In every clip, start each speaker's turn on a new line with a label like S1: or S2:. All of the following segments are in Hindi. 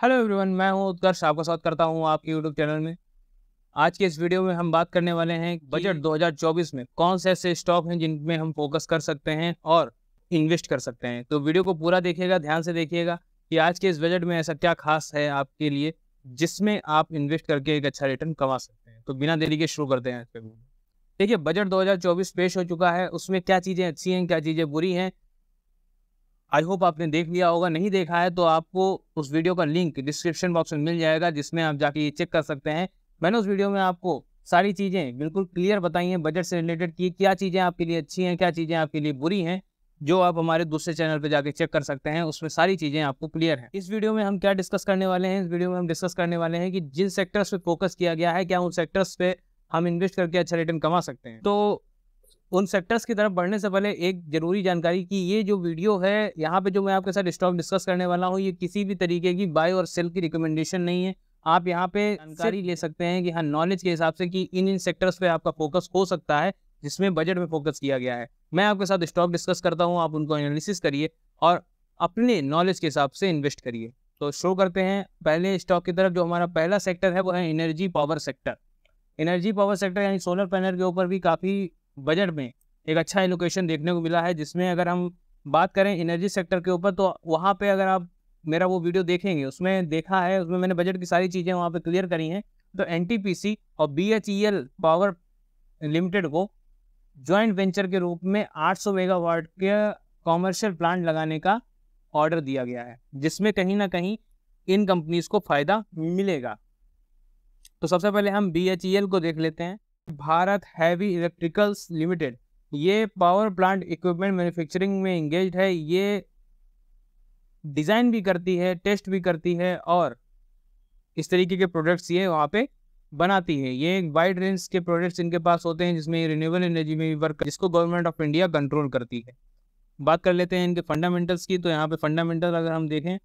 S1: हेलो एवरीवन, मैं हूं उत्कर्ष। आपका स्वागत करता हूं आपके यूट्यूब चैनल में। आज के इस वीडियो में हम बात करने वाले हैं बजट 2024 में कौन से ऐसे स्टॉक हैं जिनमें हम फोकस कर सकते हैं और इन्वेस्ट कर सकते हैं। तो वीडियो को पूरा देखिएगा, ध्यान से देखिएगा कि आज के इस बजट में ऐसा क्या खास है आपके लिए जिसमें आप इन्वेस्ट करके एक अच्छा रिटर्न कमा सकते हैं। तो बिना देरी के शुरू करते हैं आज का वीडियो। देखिए, बजट 2024 पेश हो चुका है, उसमें क्या चीज़ें अच्छी हैं, क्या चीज़ें बुरी हैं, आई होप आपने देख लिया होगा। नहीं देखा है तो आपको उस वीडियो का लिंक डिस्क्रिप्शन बॉक्स में मिल जाएगा, जिसमें आप जाके चेक कर सकते हैं। मैंने उस वीडियो में आपको सारी चीज़ें बिल्कुल क्लियर बताई हैं बजट से रिलेटेड की क्या चीज़ें आपके लिए अच्छी हैं, क्या चीज़ें आपके लिए बुरी हैं, जो आप हमारे दूसरे चैनल पे जाके चेक कर सकते हैं। उसमें सारी चीज़ें आपको क्लियर हैं। इस वीडियो में हम क्या डिस्कस करने वाले हैं, इस वीडियो में हम डिस्कस करने वाले हैं कि जिन सेक्टर्स पे फोकस किया गया है, क्या उन सेक्टर्स पे हम इन्वेस्ट करके अच्छा रिटर्न कमा सकते हैं। तो उन सेक्टर्स की तरफ बढ़ने से पहले एक ज़रूरी जानकारी कि ये जो वीडियो है, यहाँ पे जो मैं आपके साथ स्टॉक डिस्कस करने वाला हूँ, ये किसी भी तरीके की बाय और सेल की रिकमेंडेशन नहीं है। आप यहाँ पे जानकारी ले सकते हैं कि हाँ, नॉलेज के हिसाब से कि इन सेक्टर्स पे आपका फोकस हो सकता है जिसमें बजट में फोकस किया गया है। मैं आपके साथ स्टॉक डिस्कस करता हूँ, आप उनको एनालिसिस करिए और अपने नॉलेज के हिसाब से इन्वेस्ट करिए। तो शुरू करते हैं पहले स्टॉक की तरफ। जो हमारा पहला सेक्टर है वो है energy power sector. Energy power sector यानी सोलर पैनल के ऊपर भी काफ़ी बजट में एक अच्छा एलोकेशन देखने को मिला है, जिसमें अगर हम बात करें एनर्जी सेक्टर के ऊपर तो वहाँ पे अगर आप मेरा वो वीडियो देखेंगे, उसमें देखा है, उसमें मैंने बजट की सारी चीज़ें वहाँ पे क्लियर करी हैं। तो एनटीपीसी और बीएचईएल पावर लिमिटेड को जॉइंट वेंचर के रूप में 800 मेगावाट के कॉमर्शियल प्लांट लगाने का ऑर्डर दिया गया है, जिसमें कहीं ना कहीं इन कंपनीज को फ़ायदा मिलेगा। तो सबसे पहले हम बीएचईएल को देख लेते हैं। भारत हैवी इलेक्ट्रिकल्स लिमिटेड, ये पावर प्लांट इक्विपमेंट मैन्युफैक्चरिंग में इंगेज्ड है। ये डिज़ाइन भी करती है, टेस्ट भी करती है और इस तरीके के प्रोडक्ट्स ये वहाँ पे बनाती है। ये एक वाइड रेंज के प्रोडक्ट्स इनके पास होते हैं, जिसमें रिन्यूएबल एनर्जी में भी वर्क, जिसको गवर्नमेंट ऑफ इंडिया कंट्रोल करती है। बात कर लेते हैं इनके फंडामेंटल्स की। तो यहाँ पे फंडामेंटल अगर हम देखें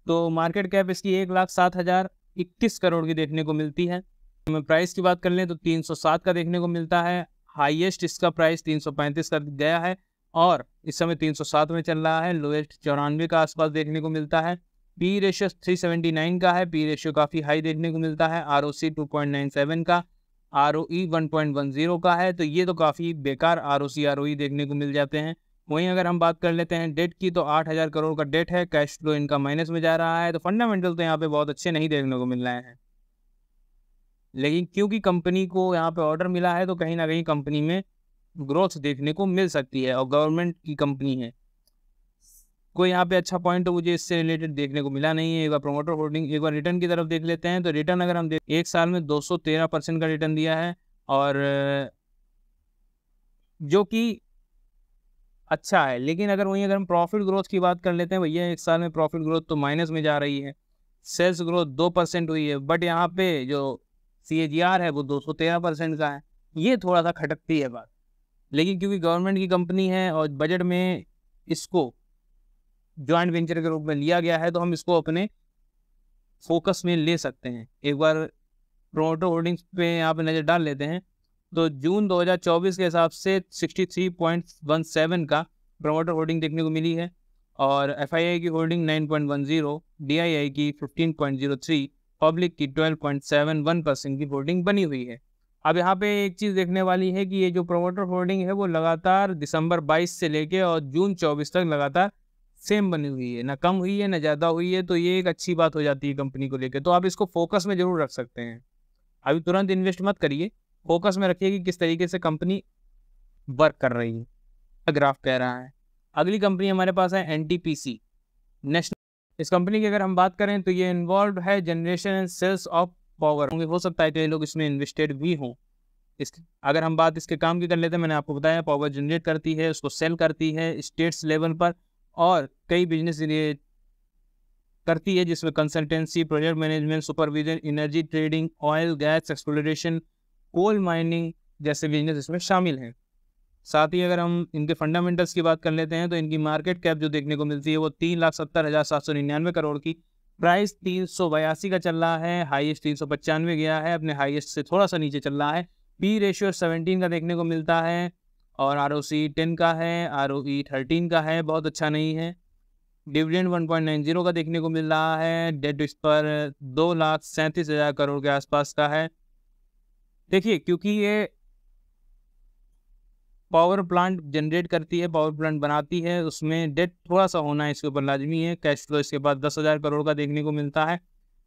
S1: तो मार्केट कैप इसकी 1,07,021 करोड़ की देखने को मिलती है। प्राइस की बात कर लें तो 307 का देखने को मिलता है। हाईएस्ट इसका प्राइस 335 का गया है और इस समय 307 में चल रहा है। लोएस्ट 94 का आसपास देखने को मिलता है। पी रेशियो 379 का है, पी रेशियो काफ़ी हाई देखने को मिलता है। आरओसी 2.97 का, आरओई 1.10 का है। तो ये तो काफ़ी बेकार आरओसी आरओई देखने को मिल जाते हैं। वहीं अगर हम बात कर लेते हैं डेट की, तो 8,000 करोड़ का डेट है। कैश फ्लो इनका माइनस में जा रहा है। तो फंडामेंटल तो यहाँ पे बहुत अच्छे नहीं देखने को मिल रहे हैं, लेकिन क्योंकि कंपनी को यहाँ पे ऑर्डर मिला है तो कहीं ना कहीं कंपनी में ग्रोथ देखने को मिल सकती है और गवर्नमेंट की कंपनी है। कोई यहाँ पे अच्छा पॉइंट तो मुझे इससे रिलेटेड देखने को मिला नहीं है। एक बार प्रोमोटर होल्डिंग, एक बार रिटर्न की तरफ देख लेते हैं। तो रिटर्न अगर हम एक साल में 213% का रिटर्न दिया है, और जो कि अच्छा है। लेकिन अगर हम प्रॉफिट ग्रोथ की बात कर लेते हैं, भैया एक साल में प्रॉफिट ग्रोथ तो माइनस में जा रही है। सेल्स ग्रोथ 2% हुई है, बट यहाँ पे जो CAGR है वो 213% का है। ये थोड़ा सा खटकती है बात। लेकिन क्योंकि गवर्नमेंट की कंपनी है और बजट में इसको जॉइंट वेंचर के रूप में लिया गया है, तो हम इसको अपने फोकस में ले सकते हैं। एक बार प्रोमोटर होल्डिंग्स पे यहाँ पे नज़र डाल लेते हैं। तो जून 2024 के हिसाब से 63.17 का प्रोमोटर होल्डिंग देखने को मिली है, और FII की होल्डिंग 9.10, DII की 15.03, पब्लिक की 12.71% की होल्डिंग बनी हुई है। अब यहाँ पे एक चीज़ देखने वाली है कि ये जो प्रोमोटर होल्डिंग है वो लगातार दिसंबर 22 से लेके और जून 24 तक लगातार सेम बनी हुई है, ना कम हुई है ना ज़्यादा हुई है। तो ये एक अच्छी बात हो जाती है कंपनी को लेकर। तो आप इसको फोकस में ज़रूर रख सकते हैं। अभी तुरंत इन्वेस्ट मत करिए, फोकस में रखिए कि किस तरीके से कंपनी वर्क कर रही है, ग्राफ कह रहा है। अगली कंपनी हमारे पास है NTPC नेशनल। इस कंपनी की अगर हम बात करें तो ये इन्वॉल्व है generation and sales of power. हो सकता है कि लोग इसमें इन्वेस्टेड भी हों। अगर हम बात इसके काम की कर लेते हैं, मैंने आपको बताया पावर जनरेट करती है, उसको सेल करती है स्टेट्स लेवल पर, और कई बिजनेस करती है जिसमें consultancy, project management, supervision, energy trading, oil gas exploration, coal mining जैसे बिजनेस इसमें शामिल हैं। साथ ही अगर हम इनके फंडामेंटल्स की बात कर लेते हैं तो इनकी मार्केट कैप जो देखने को मिलती है वो 3,70,799 करोड़ की, प्राइस 382 का चल रहा है। हाईएस्ट 395 गया है, अपने हाईएस्ट से थोड़ा सा नीचे चल रहा है। पी रेशियो 17 का देखने को मिलता है और ROC 10 का है, ROE 13 का है, बहुत अच्छा नहीं है। डिविडेंड 1.90 का देखने को मिल रहा है। डेट इस पर 2,37,000 करोड़ के आसपास का है। देखिए, क्योंकि ये पावर प्लांट जनरेट करती है, पावर प्लांट बनाती है, उसमें डेट थोड़ा सा होना इसके ऊपर लाजमी है। कैश फ्लो इसके बाद 10,000 करोड़ का देखने को मिलता है।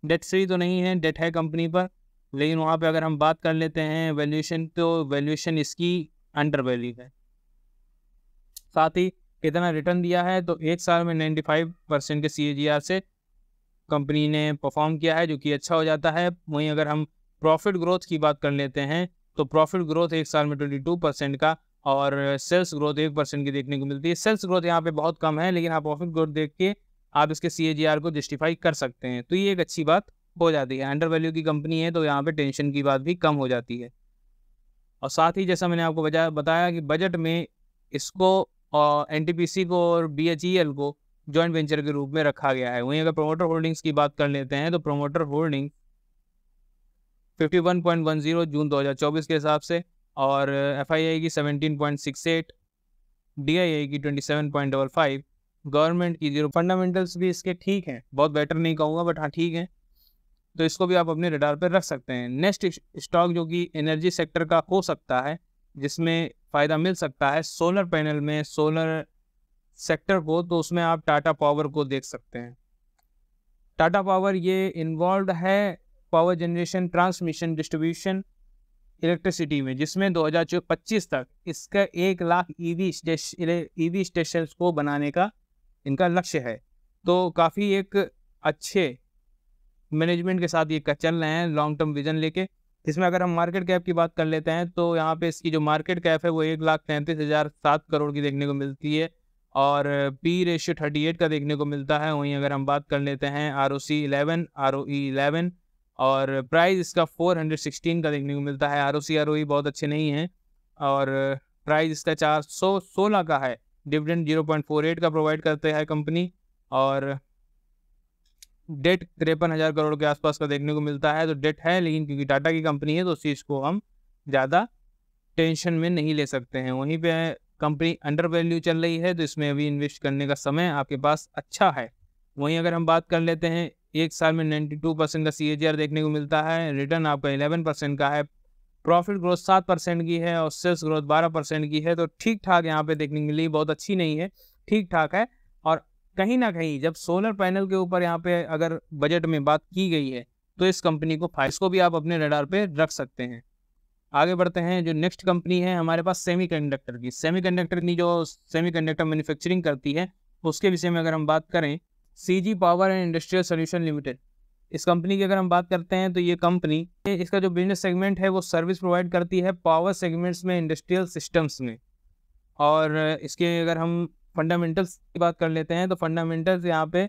S1: डेट फ्री तो नहीं है, डेट है कंपनी पर, लेकिन वहाँ पे अगर हम बात कर लेते हैं वैल्यूएशन, तो वैल्यूएशन इसकी अंडर वैल्यू है। साथ ही कितना रिटर्न दिया है, तो एक साल में 95% के CAGR से कंपनी ने परफॉर्म किया है, जो कि अच्छा हो जाता है। वहीं अगर हम प्रॉफिट ग्रोथ की बात कर लेते हैं, तो प्रॉफिट ग्रोथ एक साल में 22% का और सेल्स ग्रोथ 1% की देखने को मिलती है। सेल्स ग्रोथ यहाँ पे बहुत कम है, लेकिन आप प्रॉफिट ग्रोथ देख के आप इसके CAGR को जस्टिफाई कर सकते हैं, तो ये एक अच्छी बात हो जाती है। अंडर वैल्यू की कंपनी है, तो यहाँ पे टेंशन की बात भी कम हो जाती है। और साथ ही जैसा मैंने आपको बताया कि बजट में इसको NTPC को और BHEL को जॉइंट वेंचर के रूप में रखा गया है। वहीं अगर प्रोमोटर होल्डिंग्स की बात कर लेते हैं, तो प्रोमोटर होल्डिंग 51.10 जून 2024 के हिसाब से, और FII की 17.68, DII की 27.55, गवर्नमेंट की 0। फंडामेंटल्स भी इसके ठीक हैं, बहुत बेटर नहीं कहूँगा, बट हाँ ठीक है, तो इसको भी आप अपने रडार पर रख सकते हैं। नेक्स्ट स्टॉक जो कि एनर्जी सेक्टर का हो सकता है, जिसमें फ़ायदा मिल सकता है सोलर पैनल में, सोलर सेक्टर को, तो उसमें आप टाटा पावर को देख सकते हैं। टाटा पावर ये इन्वॉल्व है power generation, transmission, distribution, electricity में, जिसमें 2025 तक इसका 1 लाख EV स्टेशन को बनाने का इनका लक्ष्य है। तो काफ़ी एक अच्छे मैनेजमेंट के साथ ये चल रहे हैं, लॉन्ग टर्म विजन लेके। इसमें अगर हम मार्केट कैप की बात कर लेते हैं, तो यहाँ पे इसकी जो मार्केट कैप है वो 1,33,007 करोड़ की देखने को मिलती है, और P रेशियो 38 का देखने को मिलता है। वहीं अगर हम बात कर लेते हैं ROC 11, ROE 11, और प्राइस इसका 416 का देखने को मिलता है। ROC ROE बहुत अच्छे नहीं हैं, और प्राइस इसका 416 का है। डिविडेंड 0.48 का प्रोवाइड करते हैं कंपनी, और डेट 53,000 करोड़ के आसपास का देखने को मिलता है। तो डेट है, लेकिन क्योंकि टाटा की कंपनी है, तो उस चीज़ को हम ज़्यादा टेंशन में नहीं ले सकते हैं। वहीं पे कंपनी अंडर वैल्यू चल रही है, तो इसमें अभी इन्वेस्ट करने का समय आपके पास अच्छा है। वहीं अगर हम बात कर लेते हैं, एक साल में 92% का CAGR देखने को मिलता है, रिटर्न आपका 11% का है, प्रॉफिट ग्रोथ 7% की है, और सेल्स ग्रोथ 12% की है। तो ठीक ठाक यहाँ पे देखने के लिए, बहुत अच्छी नहीं है, ठीक ठाक है। और कहीं ना कहीं जब सोलर पैनल के ऊपर यहाँ पे अगर बजट में बात की गई है, तो इस कंपनी को इसको भी आप अपने रडार पे रख सकते हैं। आगे बढ़ते हैं, जो नेक्स्ट कंपनी है हमारे पास सेमीकंडक्टर की जो सेमीकंडक्टर मैन्युफैक्चरिंग करती है, उसके विषय में अगर हम बात करें, CG power and industrial solution limited, इस कंपनी की अगर हम बात करते हैं, तो ये कंपनी, इसका जो बिजनेस सेगमेंट है वो सर्विस प्रोवाइड करती है पावर सेगमेंट्स में, इंडस्ट्रियल सिस्टम्स में। और इसके अगर हम फंडामेंटल्स की बात कर लेते हैं, तो फंडामेंटल्स यहाँ पे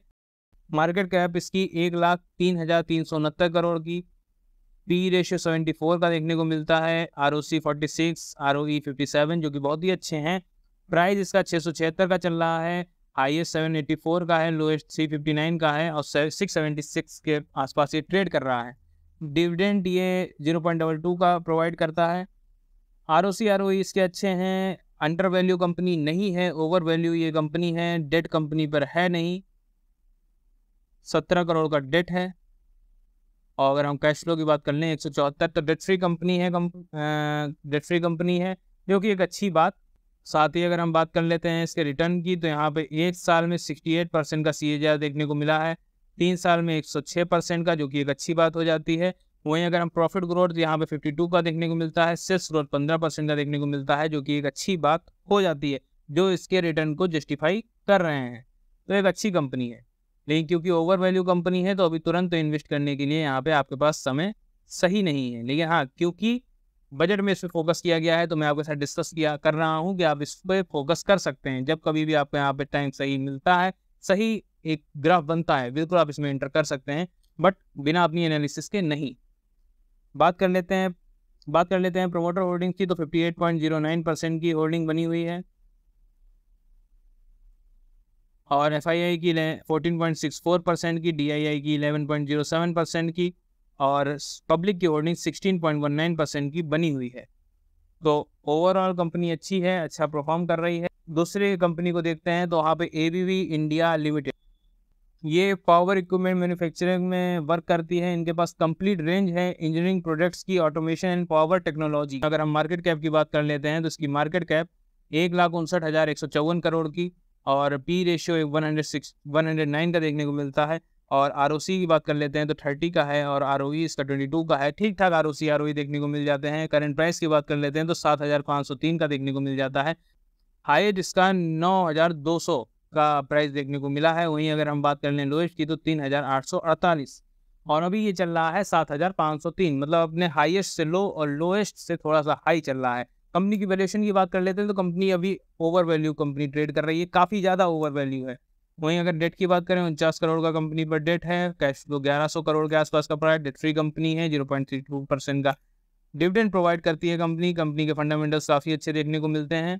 S1: मार्केट कैप इसकी 1,03,369 करोड़ की, P रेशियो 74 का देखने को मिलता है, ROC 46, ROE 57, जो कि बहुत ही अच्छे हैं। प्राइस इसका 676 का चल रहा है, हाईएस्ट 784 का है, लोएस्ट 359 का है, और 676 के आसपास ये ट्रेड कर रहा है। डिविडेंड ये 0.22 का प्रोवाइड करता है। ROC ROE इसके अच्छे हैं। अंडर वैल्यू कंपनी नहीं है, ओवर वैल्यू ये कंपनी है। डेट कंपनी पर है नहीं, 17 करोड़ का डेट है। और अगर हम कैश फ्लो की बात कर लें 174, तो डेट फ्री कंपनी है, जो कि एक अच्छी बात। साथ ही अगर हम बात कर लेते हैं इसके रिटर्न की, तो यहाँ पे एक साल में 68% का CAGR देखने को मिला है, 3 साल में 106% का, जो कि एक अच्छी बात हो जाती है। वहीं अगर हम प्रॉफिट ग्रोथ यहाँ पे 52 का देखने को मिलता है, सेल्स ग्रोथ 15% का देखने को मिलता है, जो कि एक अच्छी बात हो जाती है, जो इसके रिटर्न को जस्टिफाई कर रहे हैं। तो एक अच्छी कंपनी है, लेकिन क्योंकि ओवर वैल्यू कंपनी है, तो अभी तुरंत तो इन्वेस्ट करने के लिए यहाँ पे आपके पास समय सही नहीं है। लेकिन हाँ, क्योंकि बजट में इस पर फोकस किया गया है, तो मैं आपके साथ डिस्कस कर रहा हूँ कि आप इस पर फोकस कर सकते हैं। जब कभी भी आपको यहाँ पे टाइम सही मिलता है, सही एक ग्राफ बनता है, बिल्कुल आप इसमें एंटर कर सकते हैं, बट बिना अपनी एनालिसिस के नहीं। बात कर लेते हैं प्रोमोटर होल्डिंग की, तो 58.09% की होल्डिंग बनी हुई है, और FII की 14.64% की, DII की 11.07% की, और पब्लिक की होल्डिंग 16.19% की बनी हुई है। तो ओवरऑल कंपनी अच्छी है, अच्छा परफॉर्म कर रही है। दूसरी कंपनी को देखते हैं, तो वहाँ पे ABB इंडिया लिमिटेड, ये पावर इक्विपमेंट मैन्युफैक्चरिंग में वर्क करती है। इनके पास कंप्लीट रेंज है इंजीनियरिंग प्रोडक्ट्स की, ऑटोमेशन एंड पावर टेक्नोलॉजी। अगर हम मार्केट कैप की बात कर लेते हैं तो इसकी मार्केट कैप 1,59,154 करोड़ की, और पी रेशियो 109 का देखने को मिलता है। और आरओसी की बात कर लेते हैं तो 30 का है, और आरओई इसका 22 का है। ठीक ठाक आरओई देखने को मिल जाते हैं। करंट प्राइस की बात कर लेते हैं तो 7,503 का देखने को मिल जाता है। हाईएस्ट इसका 9,200 का प्राइस देखने को मिला है। वहीं अगर हम बात कर लें लोएस्ट की तो 3,848, और अभी ये चल रहा है 7,503, मतलब अपने हाईएस्ट से लो और लोएस्ट से थोड़ा सा हाई चल रहा है। कंपनी की वैल्यूएशन की बात कर लेते हैं तो कंपनी अभी ओवर वैल्यू कंपनी ट्रेड कर रही है, काफ़ी ज़्यादा ओवर वैल्यू है। वहीं अगर डेट की बात करें 49 करोड़ का कंपनी पर डेट है। कैश फ्लो 1100 करोड़ के आसपास का पड़ा है। डेट फ्री कंपनी है। 0.32% का डिविडेंड प्रोवाइड करती है कंपनी। कंपनी के फंडामेंटल्स काफ़ी अच्छे देखने को मिलते हैं,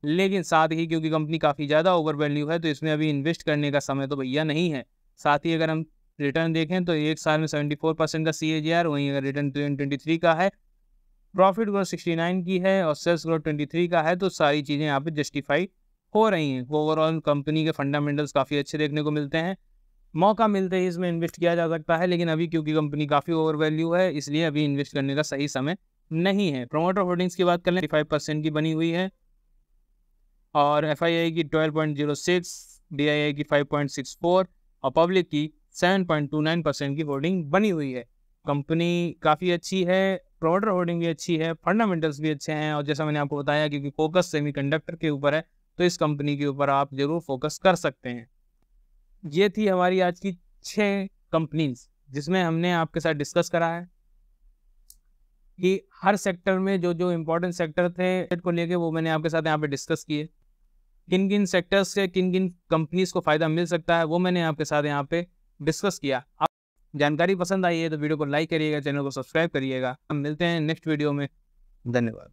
S1: लेकिन साथ ही क्योंकि कंपनी काफ़ी ज़्यादा ओवर वैल्यू है तो इसमें अभी इन्वेस्ट करने का समय तो भैया नहीं है। साथ ही अगर हम रिटर्न देखें तो एक साल में 74% का CAGR, वहीं अगर रिटर्न 23 का है, प्रॉफिट ग्रोथ 69 की है और सेल्स ग्रोथ 23 का है, तो सारी चीज़ें यहाँ पे जस्टिफाई हो रही हैं। ओवरऑल कंपनी के फंडामेंटल्स काफ़ी अच्छे देखने को मिलते हैं। मौका मिलते ही इसमें इन्वेस्ट किया जा सकता है, लेकिन अभी क्योंकि कंपनी काफ़ी ओवर वैल्यू है इसलिए अभी इन्वेस्ट करने का सही समय नहीं है। प्रोमोटर होल्डिंग्स की बात करें 5% की बनी हुई है, और FII की 12.06, DII की 5.64 और पब्लिक की 7.29% की होल्डिंग बनी हुई है। कंपनी काफ़ी अच्छी है, प्रोमोटर होल्डिंग भी अच्छी है, फंडामेंटल्स भी अच्छे हैं, और जैसा मैंने आपको बताया क्योंकि फोकस सेमीकंडक्टर के ऊपर है तो इस कंपनी के ऊपर आप जरूर फोकस कर सकते हैं। ये थी हमारी आज की 6 कंपनीज जिसमें हमने आपके साथ डिस्कस करा है कि हर सेक्टर में जो जो इम्पोर्टेंट सेक्टर थे को लेके वो मैंने आपके साथ यहाँ पे डिस्कस किए। किन किन सेक्टर्स से किन किन कंपनीज को फ़ायदा मिल सकता है वो मैंने आपके साथ यहाँ पे डिस्कस किया। आप जानकारी पसंद आई है तो वीडियो को लाइक करिएगा, चैनल को सब्सक्राइब करिएगा। हम मिलते हैं नेक्स्ट वीडियो में। धन्यवाद।